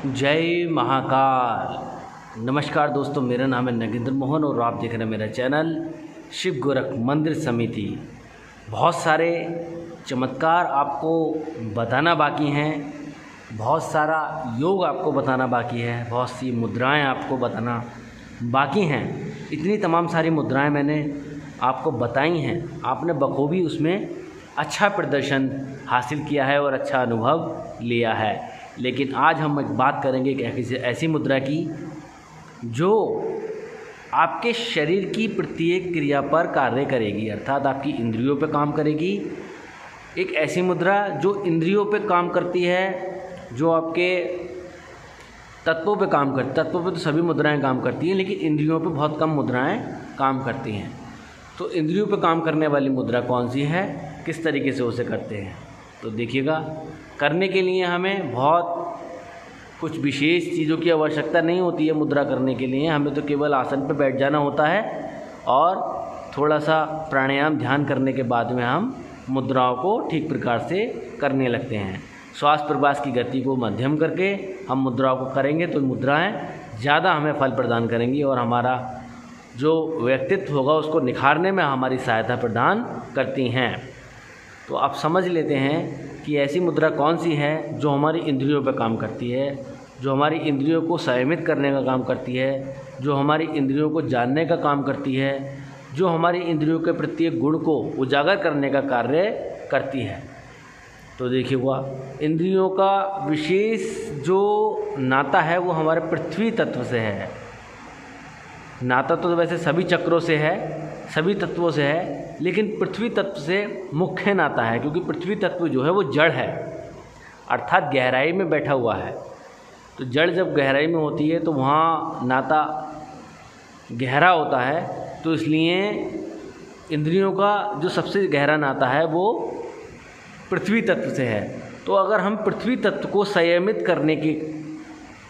जय महाकाल। नमस्कार दोस्तों, मेरा नाम है नगेंद्र मोहन और आप देख रहे हैं मेरा चैनल शिव गोरख मंदिर समिति। बहुत सारे चमत्कार आपको बताना बाकी हैं, बहुत सारा योग आपको बताना बाकी है, बहुत सी मुद्राएं आपको बताना बाकी हैं। इतनी तमाम सारी मुद्राएं मैंने आपको बताई हैं, आपने बखूबी उसमें अच्छा प्रदर्शन हासिल किया है और अच्छा अनुभव लिया है। लेकिन आज हम एक बात करेंगे एक ऐसी मुद्रा की जो आपके शरीर की प्रत्येक क्रिया पर कार्य करेगी, अर्थात आपकी इंद्रियों पर काम करेगी। एक ऐसी मुद्रा जो इंद्रियों पे काम करती है, जो आपके तत्वों पे काम करती है। तत्वों पे तो सभी मुद्राएं काम करती हैं, लेकिन इंद्रियों पे बहुत कम मुद्राएं काम करती हैं। तो इंद्रियों पे काम करने वाली मुद्रा कौन सी है, किस तरीके से उसे करते हैं, तो देखिएगा। करने के लिए हमें बहुत कुछ विशेष चीज़ों की आवश्यकता नहीं होती है। मुद्रा करने के लिए हमें तो केवल आसन पर बैठ जाना होता है और थोड़ा सा प्राणायाम ध्यान करने के बाद में हम मुद्राओं को ठीक प्रकार से करने लगते हैं। श्वास प्रश्वास की गति को मध्यम करके हम मुद्राओं को करेंगे तो मुद्राएं ज़्यादा हमें फल प्रदान करेंगी और हमारा जो व्यक्तित्व होगा उसको निखारने में हमारी सहायता प्रदान करती हैं। तो आप समझ लेते हैं कि ऐसी मुद्रा कौन सी है जो हमारी इंद्रियों पर काम करती है, जो हमारी इंद्रियों को संयमित करने का काम करती है, जो हमारी इंद्रियों को जानने का काम करती है, जो हमारी इंद्रियों के प्रत्येक गुण को उजागर करने का कार्य करती है। तो देखिए हुआ, इंद्रियों का विशेष जो नाता है वो हमारे पृथ्वी तत्व से है। नाता तो वैसे सभी चक्रों से है, सभी तत्वों से है, लेकिन पृथ्वी तत्व से मुख्य नाता है, क्योंकि पृथ्वी तत्व जो है वो जड़ है, अर्थात गहराई में बैठा हुआ है। तो जड़ जब गहराई में होती है तो वहाँ नाता गहरा होता है। तो इसलिए इंद्रियों का जो सबसे गहरा नाता है वो पृथ्वी तत्व से है। तो अगर हम पृथ्वी तत्व को संयमित करने की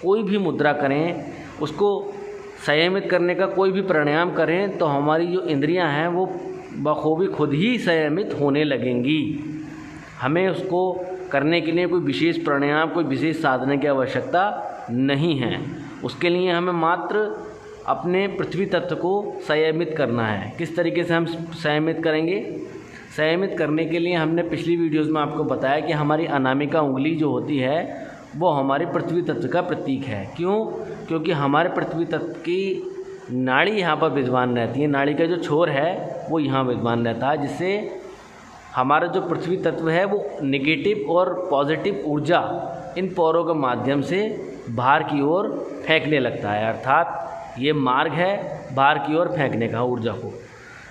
कोई भी मुद्रा करें, उसको संयमित करने का कोई भी प्राणायाम करें, तो हमारी जो इंद्रियां हैं वो बखूबी खुद ही संयमित होने लगेंगी। हमें उसको करने के लिए कोई विशेष प्राणायाम, कोई विशेष साधना की आवश्यकता नहीं है। उसके लिए हमें मात्र अपने पृथ्वी तत्व को संयमित करना है। किस तरीके से हम संयमित करेंगे? संयमित करने के लिए हमने पिछली वीडियोज़ में आपको बताया कि हमारी अनामिका उंगली जो होती है वो हमारे पृथ्वी तत्व का प्रतीक है। क्यों? क्योंकि हमारे पृथ्वी तत्व की नाड़ी यहाँ पर विद्यमान रहती है। नाड़ी का जो छोर है वो यहाँ विद्यमान रहता है, जिससे हमारा जो पृथ्वी तत्व है वो नेगेटिव और पॉजिटिव ऊर्जा इन पोरों के माध्यम से बाहर की ओर फेंकने लगता है। अर्थात ये मार्ग है बाहर की ओर फेंकने का ऊर्जा को।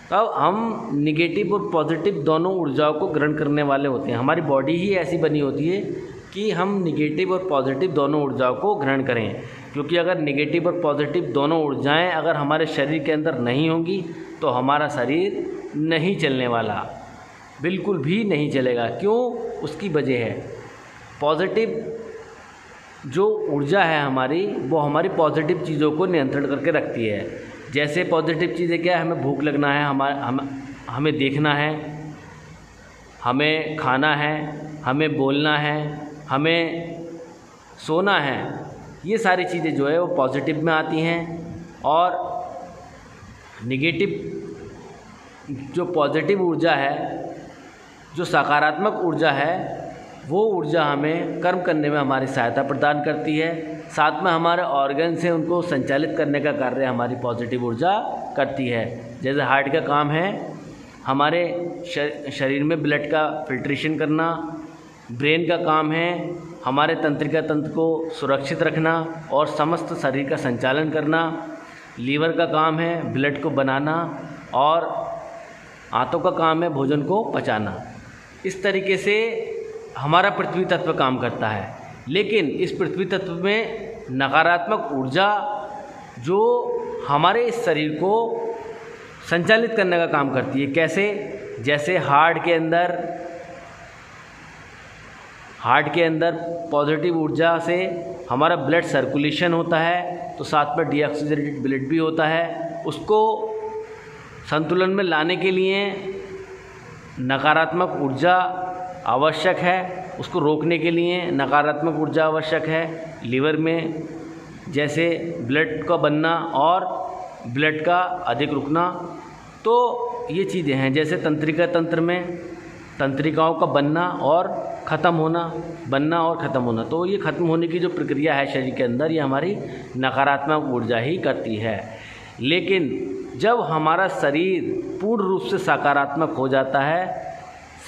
तब हम नेगेटिव और पॉजिटिव दोनों ऊर्जाओं को ग्रहण करने वाले होते हैं। हमारी बॉडी ही ऐसी बनी होती है कि हम नेगेटिव और पॉजिटिव दोनों ऊर्जाओं को ग्रहण करें, क्योंकि अगर नेगेटिव और पॉजिटिव दोनों ऊर्जाएं अगर हमारे शरीर के अंदर नहीं होंगी तो हमारा शरीर नहीं चलने वाला, बिल्कुल भी नहीं चलेगा। क्यों? उसकी वजह है पॉजिटिव जो ऊर्जा है हमारी, वो हमारी पॉजिटिव चीज़ों को नियंत्रण करके रखती है। जैसे पॉजिटिव चीज़ें क्या है? हमें भूख लगना है, हमें देखना है, हमें खाना है, हमें बोलना है, हमें सोना है। ये सारी चीज़ें जो है वो पॉजिटिव में आती हैं। और नेगेटिव जो पॉजिटिव ऊर्जा है, जो सकारात्मक ऊर्जा है, वो ऊर्जा हमें कर्म करने में हमारी सहायता प्रदान करती है। साथ में हमारे ऑर्गन से उनको संचालित करने का कार्य हमारी पॉजिटिव ऊर्जा करती है। जैसे हार्ट का काम है हमारे शरीर में ब्लड का फिल्ट्रेशन करना, ब्रेन का काम है हमारे तंत्रिका तंत्र को सुरक्षित रखना और समस्त शरीर का संचालन करना, लीवर का काम है ब्लड को बनाना, और आंतों का काम है भोजन को पचाना। इस तरीके से हमारा पृथ्वी तत्व काम करता है। लेकिन इस पृथ्वी तत्व में नकारात्मक ऊर्जा जो हमारे इस शरीर को संचालित करने का काम करती है। कैसे? जैसे हार्ट के अंदर पॉजिटिव ऊर्जा से हमारा ब्लड सर्कुलेशन होता है, तो साथ में डीऑक्सीजनेटेड ब्लड भी होता है। उसको संतुलन में लाने के लिए नकारात्मक ऊर्जा आवश्यक है, उसको रोकने के लिए नकारात्मक ऊर्जा आवश्यक है। लीवर में जैसे ब्लड का बनना और ब्लड का अधिक रुकना, तो ये चीज़ें हैं। जैसे तंत्रिका तंत्र में तंत्रिकाओं का बनना और ख़त्म होना, बनना और ख़त्म होना, तो ये ख़त्म होने की जो प्रक्रिया है शरीर के अंदर, ये हमारी नकारात्मक ऊर्जा ही करती है। लेकिन जब हमारा शरीर पूर्ण रूप से सकारात्मक हो जाता है,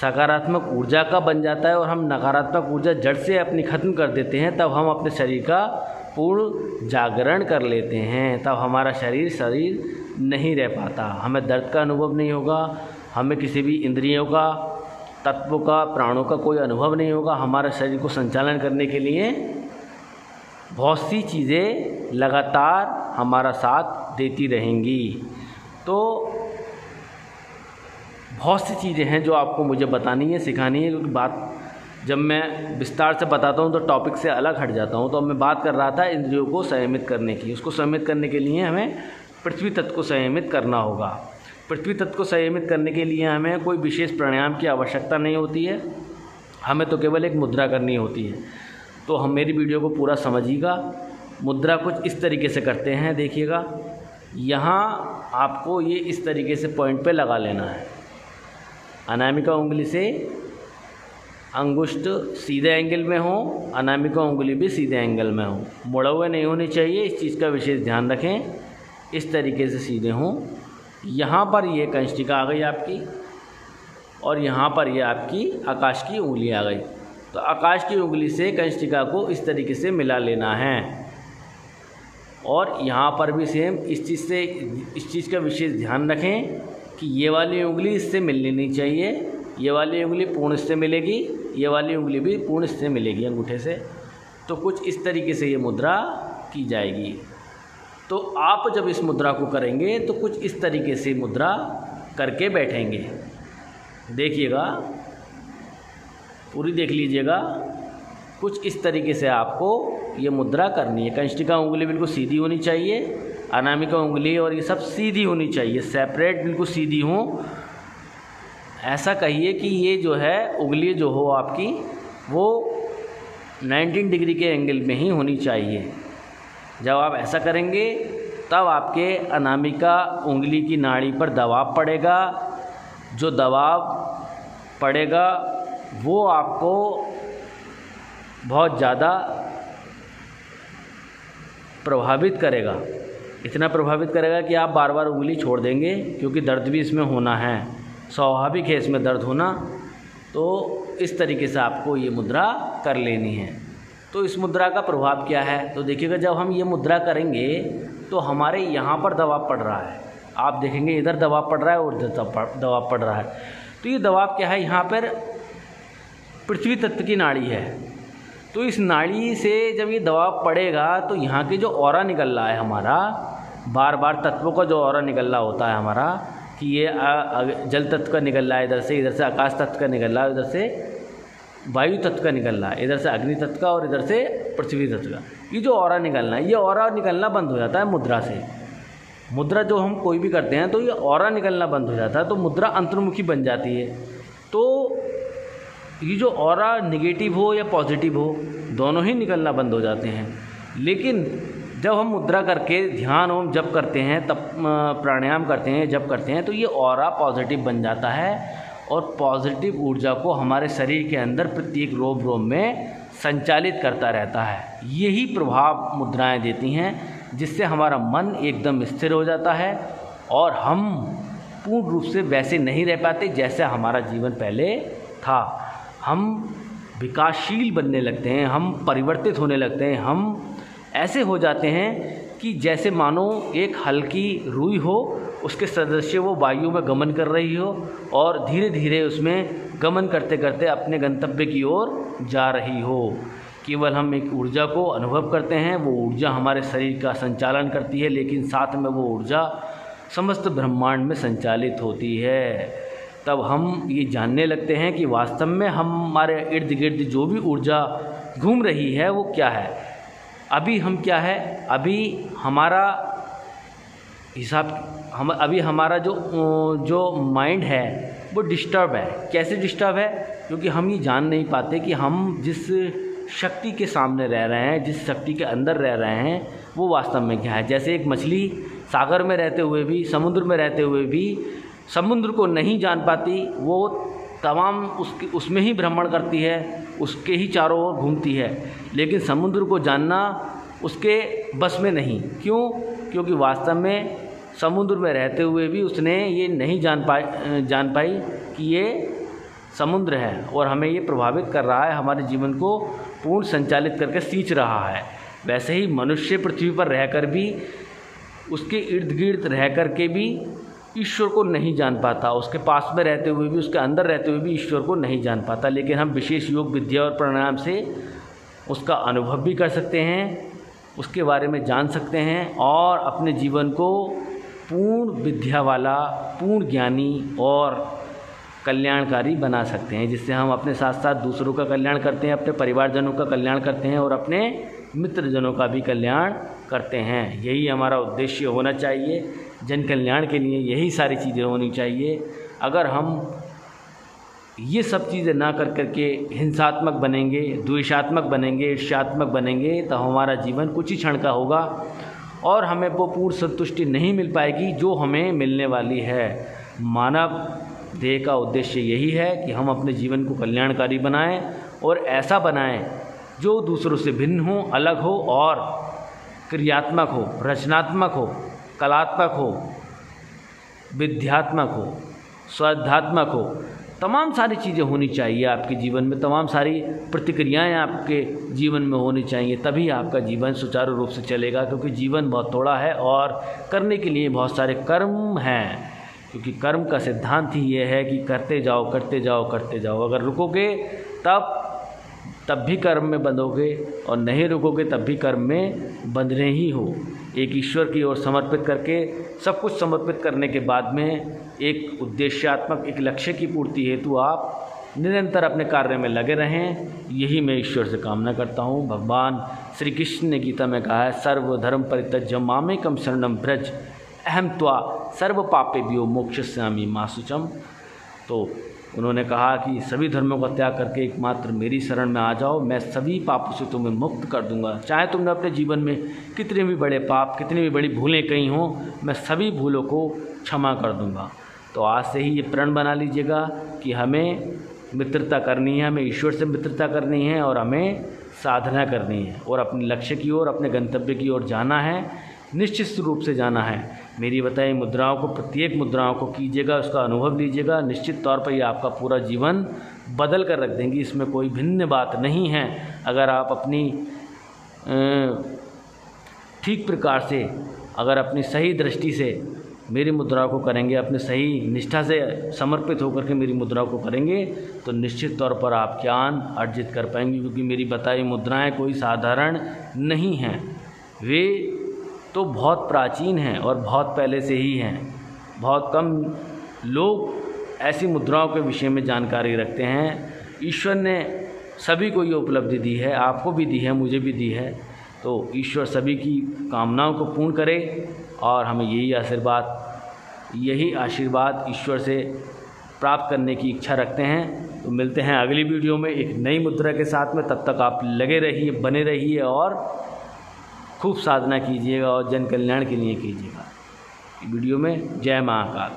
सकारात्मक ऊर्जा का बन जाता है और हम नकारात्मक ऊर्जा जड़ से अपनी ख़त्म कर देते हैं, तब हम अपने शरीर का पूर्ण जागरण कर लेते हैं। तब हमारा शरीर नहीं रह पाता, हमें दर्द का अनुभव नहीं होगा, हमें किसी भी इंद्रियों का, तत्वों का, प्राणों का कोई अनुभव नहीं होगा। हमारे शरीर को संचालन करने के लिए बहुत सी चीज़ें लगातार हमारा साथ देती रहेंगी। तो बहुत सी चीज़ें हैं जो आपको मुझे बतानी है, सिखानी है, क्योंकि बात जब मैं विस्तार से बताता हूँ तो टॉपिक से अलग हट जाता हूँ। तो मैं बात कर रहा था इंद्रियों को संयमित करने की। उसको संयमित करने के लिए हमें पृथ्वी तत्व को संयमित करना होगा। पृथ्वी तत्व को संयमित करने के लिए हमें कोई विशेष प्राणायाम की आवश्यकता नहीं होती है, हमें तो केवल एक मुद्रा करनी होती है। तो हम मेरी वीडियो को पूरा समझिएगा। मुद्रा कुछ इस तरीके से करते हैं, देखिएगा। यहाँ आपको ये इस तरीके से पॉइंट पे लगा लेना है। अनामिका उंगली से अंगुष्ठ सीधे एंगल में हो, अनामिका उंगली भी सीधे एंगल में हो, मुड़ा हुए नहीं होनी चाहिए, इस चीज़ का विशेष ध्यान रखें। इस तरीके से सीधे हों। यहाँ पर ये कंष्टिका आ गई आपकी और यहाँ पर ये आपकी आकाश की उंगली आ गई। तो आकाश की उंगली से कंष्टिका को इस तरीके से मिला लेना है। और यहाँ पर भी सेम इस चीज़ का विशेष ध्यान रखें कि ये वाली उंगली इससे मिलनी नहीं चाहिए, ये वाली उंगली पूर्ण इससे मिलेगी, ये वाली उंगली भी पूर्ण इससे मिलेगी अंगूठे से। तो कुछ इस तरीके से ये मुद्रा की जाएगी। तो आप जब इस मुद्रा को करेंगे तो कुछ इस तरीके से मुद्रा करके बैठेंगे। देखिएगा, पूरी देख लीजिएगा। कुछ इस तरीके से आपको ये मुद्रा करनी है। कंष्टिका उंगली बिल्कुल सीधी होनी चाहिए, अनामिका उंगली और ये सब सीधी होनी चाहिए, सेपरेट बिल्कुल सीधी हो। ऐसा कहिए कि ये जो है उंगली जो हो आपकी वो 19 डिग्री के एंगल में ही होनी चाहिए। जब आप ऐसा करेंगे तब आपके अनामिका उंगली की नाड़ी पर दबाव पड़ेगा। जो दबाव पड़ेगा वो आपको बहुत ज़्यादा प्रभावित करेगा। इतना प्रभावित करेगा कि आप बार बार उंगली छोड़ देंगे, क्योंकि दर्द भी इसमें होना है, स्वाभाविक है इसमें दर्द होना। तो इस तरीके से आपको ये मुद्रा कर लेनी है। तो इस मुद्रा का प्रभाव क्या है, तो देखिएगा, जब हम ये मुद्रा करेंगे तो हमारे यहाँ पर दबाव पड़ रहा है। आप देखेंगे इधर दबाव पड़ रहा है और इधर दबाव पड़ रहा है। तो ये दबाव क्या है, यहाँ पर पृथ्वी तत्व की नाड़ी है। तो इस नाड़ी से जब ये दबाव पड़ेगा तो यहाँ के जो ऑरा निकल रहा है हमारा, बार बार तत्वों का जो ऑरा निकल रहा होता है हमारा, कि ये जल तत्व का निकल रहा है इधर से आकाश तत्व का निकल रहा है, इधर से वायु तत्व का निकल रहा है, इधर से अग्नि तत्व का और इधर से पृथ्वी तत्व का। ये जो ऑरा निकलना है, ये ऑरा निकलना बंद हो जाता है मुद्रा से। मुद्रा जो हम कोई भी करते हैं तो ये ऑरा निकलना बंद हो जाता है, तो मुद्रा अंतर्मुखी बन जाती है। तो ये जो ऑरा निगेटिव हो या पॉजिटिव हो, दोनों ही निकलना बंद हो जाते हैं। लेकिन जब हम मुद्रा करके ध्यान ओम जप करते हैं, तब प्राणायाम करते हैं, जप करते हैं, तो ये ऑरा पॉजिटिव बन जाता है और पॉजिटिव ऊर्जा को हमारे शरीर के अंदर प्रत्येक रोम रोम में संचालित करता रहता है। यही प्रभाव मुद्राएं देती हैं, जिससे हमारा मन एकदम स्थिर हो जाता है और हम पूर्ण रूप से वैसे नहीं रह पाते जैसे हमारा जीवन पहले था। हम विकासशील बनने लगते हैं, हम परिवर्तित होने लगते हैं, हम ऐसे हो जाते हैं कि जैसे मानो एक हल्की रुई हो, उसके सदस्य वो वायु में गमन कर रही हो और धीरे धीरे उसमें गमन करते करते अपने गंतव्य की ओर जा रही हो। केवल हम एक ऊर्जा को अनुभव करते हैं, वो ऊर्जा हमारे शरीर का संचालन करती है, लेकिन साथ में वो ऊर्जा समस्त ब्रह्मांड में संचालित होती है। तब हम ये जानने लगते हैं कि वास्तव में हमारे इर्द गिर्द जो भी ऊर्जा घूम रही है वो क्या है। अभी हम क्या है, अभी हमारा हिसाब, अभी हमारा जो माइंड है वो डिस्टर्ब है। कैसे डिस्टर्ब है? क्योंकि हम ये जान नहीं पाते कि हम जिस शक्ति के सामने रह रहे हैं, जिस शक्ति के अंदर रह रहे हैं, वो वास्तव में क्या है। जैसे एक मछली सागर में रहते हुए भी, समुद्र में रहते हुए भी समुद्र को नहीं जान पाती, वो तमाम उसमें ही भ्रमण करती है, उसके ही चारों ओर घूमती है, लेकिन समुद्र को जानना उसके बस में नहीं। क्यों? क्योंकि वास्तव में समुद्र में रहते हुए भी उसने ये नहीं जान पाई कि ये समुद्र है और हमें ये प्रभावित कर रहा है, हमारे जीवन को पूर्ण संचालित करके सींच रहा है। वैसे ही मनुष्य पृथ्वी पर रहकर भी, उसके इर्द गिर्द रह कर के भी ईश्वर को नहीं जान पाता, उसके पास में रहते हुए भी, उसके अंदर रहते हुए भी ईश्वर को नहीं जान पाता। लेकिन हम विशेष योग विद्या और प्राणायाम से उसका अनुभव भी कर सकते हैं, उसके बारे में जान सकते हैं और अपने जीवन को पूर्ण विद्या वाला, पूर्ण ज्ञानी और कल्याणकारी बना सकते हैं, जिससे हम अपने साथ साथ दूसरों का कल्याण करते हैं, अपने परिवारजनों का कल्याण करते हैं और अपने मित्रजनों का भी कल्याण करते हैं। यही हमारा उद्देश्य होना चाहिए। जन कल्याण के लिए यही सारी चीज़ें होनी चाहिए। अगर हम ये सब चीज़ें ना कर करके हिंसात्मक बनेंगे, द्वेषात्मक बनेंगे, ईर्ष्यात्मक बनेंगे, तो हमारा जीवन कुछ ही क्षण का होगा और हमें वो पूर्ण संतुष्टि नहीं मिल पाएगी जो हमें मिलने वाली है। मानव देह का उद्देश्य यही है कि हम अपने जीवन को कल्याणकारी बनाएं और ऐसा बनाएं जो दूसरों से भिन्न हो, अलग हो और क्रियात्मक हो, रचनात्मक हो, कलात्मक हो, विद्यात्मक हो, स्वाध्यात्मक हो। तमाम सारी चीज़ें होनी चाहिए आपके जीवन में, तमाम सारी प्रतिक्रियाएं आपके जीवन में होनी चाहिए, तभी आपका जीवन सुचारू रूप से चलेगा। क्योंकि जीवन बहुत थोड़ा है और करने के लिए बहुत सारे कर्म हैं। क्योंकि कर्म का सिद्धांत ही ये है कि करते जाओ, करते जाओ, करते जाओ। अगर रुकोगे तब भी कर्म में बंधोगे और नहीं रुकोगे तब भी कर्म में बंधने ही हो। एक ईश्वर की ओर समर्पित करके, सब कुछ समर्पित करने के बाद में एक उद्देश्यात्मक, एक लक्ष्य की पूर्ति हेतु आप निरंतर अपने कार्य में लगे रहें। यही मैं ईश्वर से कामना करता हूँ। भगवान श्री कृष्ण ने गीता में कहा है, सर्वधर्म परित्यज्य मामेकं शरणं व्रज अहम त्वा सर्व पापेभ्यो मोक्षयिष्यामि मा शुचम्। तो उन्होंने कहा कि सभी धर्मों का त्याग करके एकमात्र मेरी शरण में आ जाओ, मैं सभी पापों से तुम्हें मुक्त कर दूंगा। चाहे तुमने अपने जीवन में कितने भी बड़े पाप, कितनी भी बड़ी भूलें कही हों, मैं सभी भूलों को क्षमा कर दूंगा। तो आज से ही ये प्रण बना लीजिएगा कि हमें मित्रता करनी है, हमें ईश्वर से मित्रता करनी है और हमें साधना करनी है और अपने लक्ष्य की ओर, अपने गंतव्य की ओर जाना है, निश्चित रूप से जाना है। मेरी बताई मुद्राओं को, प्रत्येक मुद्राओं को कीजिएगा, उसका अनुभव लीजिएगा। निश्चित तौर पर ये आपका पूरा जीवन बदल कर रख देंगी, इसमें कोई भिन्न बात नहीं है। अगर आप अपनी ठीक प्रकार से, अगर अपनी सही दृष्टि से मेरी मुद्राओं को करेंगे, अपने सही निष्ठा से समर्पित होकर के मेरी मुद्राओं को करेंगे, तो निश्चित तौर पर आप ज्ञान अर्जित कर पाएंगे। क्योंकि मेरी बताई मुद्राएं कोई साधारण नहीं हैं, वे तो बहुत प्राचीन हैं और बहुत पहले से ही हैं। बहुत कम लोग ऐसी मुद्राओं के विषय में जानकारी रखते हैं। ईश्वर ने सभी को ये उपलब्धि दी है, आपको भी दी है, मुझे भी दी है। तो ईश्वर सभी की कामनाओं को पूर्ण करे और हमें यही आशीर्वाद ईश्वर से प्राप्त करने की इच्छा रखते हैं। तो मिलते हैं अगली वीडियो में एक नई मुद्रा के साथ में। तब तक आप लगे रहिए, बने रहिए और खूब साधना कीजिएगा और जन कल्याण के लिए कीजिएगा। वीडियो में जय महाकाल।